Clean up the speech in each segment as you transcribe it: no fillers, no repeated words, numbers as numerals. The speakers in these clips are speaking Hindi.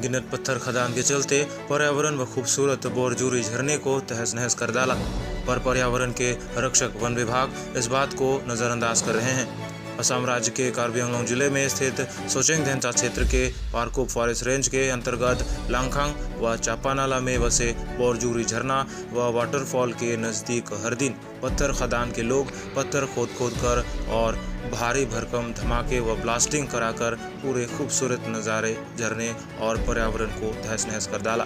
अनगिनत पत्थर खदान के चलते पर्यावरण व खूबसूरत बोरजूरी झरने को तहस नहस कर डाला, पर पर्यावरण के रक्षक वन विभाग इस बात को नज़रअंदाज कर रहे हैं। असम राज्य के कार्बी आंगलोंग जिले में स्थित सोचेंगथेंचा क्षेत्र के पारकोप फॉरेस्ट रेंज के अंतर्गत लांगखांग व चापानाला में बसे बोरजूरी झरना व वाटरफॉल के नज़दीक हर दिन पत्थर खदान के लोग पत्थर खोद कर और भारी भरकम धमाके व ब्लास्टिंग कराकर पूरे खूबसूरत नज़ारे, झरने और पर्यावरण को तहस नहस कर डाला।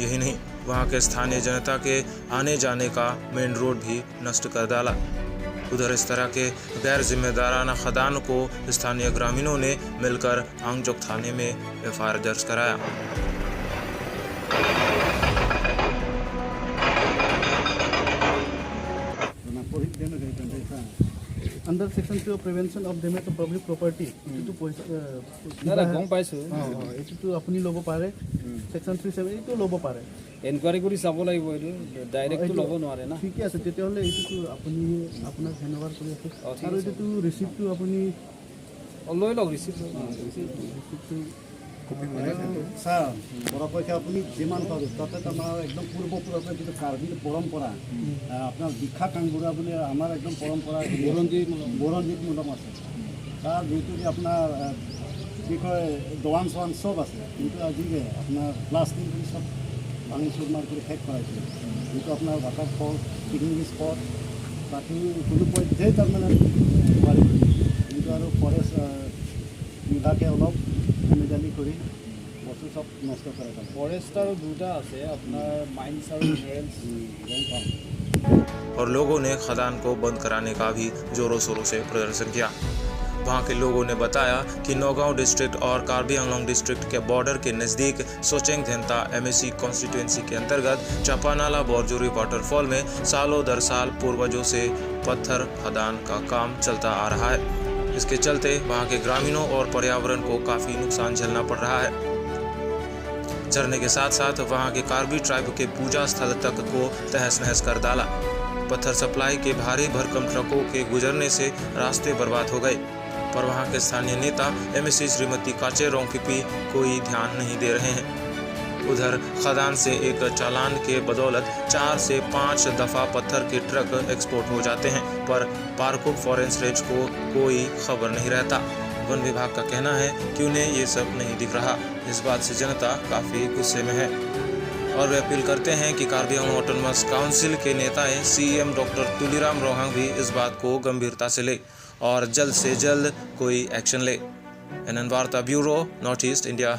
यही नहीं, वहां के स्थानीय जनता के आने जाने का मेन रोड भी नष्ट कर डाला। उधर इस तरह के गैर जिम्मेदाराना खदान को स्थानीय ग्रामीणों ने मिलकर आंगजोक थाने में एफआईआर दर्ज कराया। Under Section 2 of Prevention of Damage to Public Property, এইটো গম পাইছো, এইটো আপুনি ল'ব পাৰে। Section 3(7) এইটো ল'ব পাৰে। এনকুৱাৰী কৰি চাব লাগিব, এইটো ডাইৰেক্টটো ল'ব নোৱাৰে না। ঠিকে আছে, তেতিয়াহ'লে এইটো আপুনি আপোনাক ধন্যবাদ কৰি আছোঁ। আৰু এইটো ৰিচিপ্টটো আপুনি লৈ লওক, ৰিচিপ্টটো স্যার পরাপক্ষে আপনি যিমান পারে তাতে আমার একদম পূর্বপুরুষের কিন্তু কার্বির পরম্পরা আপনার দীক্ষা কাঙ্গুরা বলে আমার একদম পরম্পরা বরঞ্জিত মণ্ডপ আছে। তার যেহেতু আপনার কি কয় দোয়ান সোয়ান সব আছে, কিন্তু আজিকে আপনার প্লাস্টিক সব ভাঙি চুরমার করে শেষ করাইছে। যেহেতু আপনার ওয়াটারফল পিকনিক স্পট বাকি কোনো পর্যায়ে তার মানে পারে, কিন্তু আর ফরেস্ট বিভাগে অলপ মেজালি কৰি বস্তু সব নষ্ট কৰে। ফৰেষ্ট আৰু দুটা আছে, আপোনাৰ মাইন্স আৰু মিনাৰেলছ। और लोगों ने खदान को बंद कराने का भी जोरों शोरों से प्रदर्शन किया। वहां के लोगों ने बताया कि नौगांव डिस्ट्रिक्ट और कार्बी आंगलोंग डिस्ट्रिक्ट के बॉर्डर के नज़दीक सोचेंगथेंता एमएससी कॉन्स्टिट्यूएंसी के अंतर्गत चापानाला बोरजूरी वाटरफॉल में सालों दर साल पूर्वजों से पत्थर खदान का काम चलता आ रहा है। इसके चलते वहां के ग्रामीणों और पर्यावरण को काफ़ी नुकसान झेलना पड़ रहा है। झरने के साथ साथ वहां के कार्बी ट्राइब के पूजा स्थल तक को तहस नहस कर डाला। पत्थर सप्लाई के भारी भरकम ट्रकों के गुजरने से रास्ते बर्बाद हो गए, पर वहां के स्थानीय नेता एमएससी श्रीमती काचे रोंगपिपी कोई ध्यान नहीं दे रहे हैं। उधर खदान से एक चालान के बदौलत 4 से 5 दफ़ा पत्थर के ट्रक एक्सपोर्ट हो जाते हैं, पर पारकोप फॉरेस्ट रेंज को कोई खबर नहीं रहता। वन विभाग का कहना है कि उन्हें ये सब नहीं दिख रहा। इस बात से जनता काफ़ी गुस्से में है और वे अपील करते हैं कि कार्बी आंगलोंग ऑटोनोमस काउंसिल के नेताएं सीएम डॉक्टर तुलीराम रोहंग भी इस बात को गंभीरता से ले और जल्द से जल्द कोई एक्शन ले। एनएन वार्ता ब्यूरो, नॉर्थ ईस्ट इंडिया।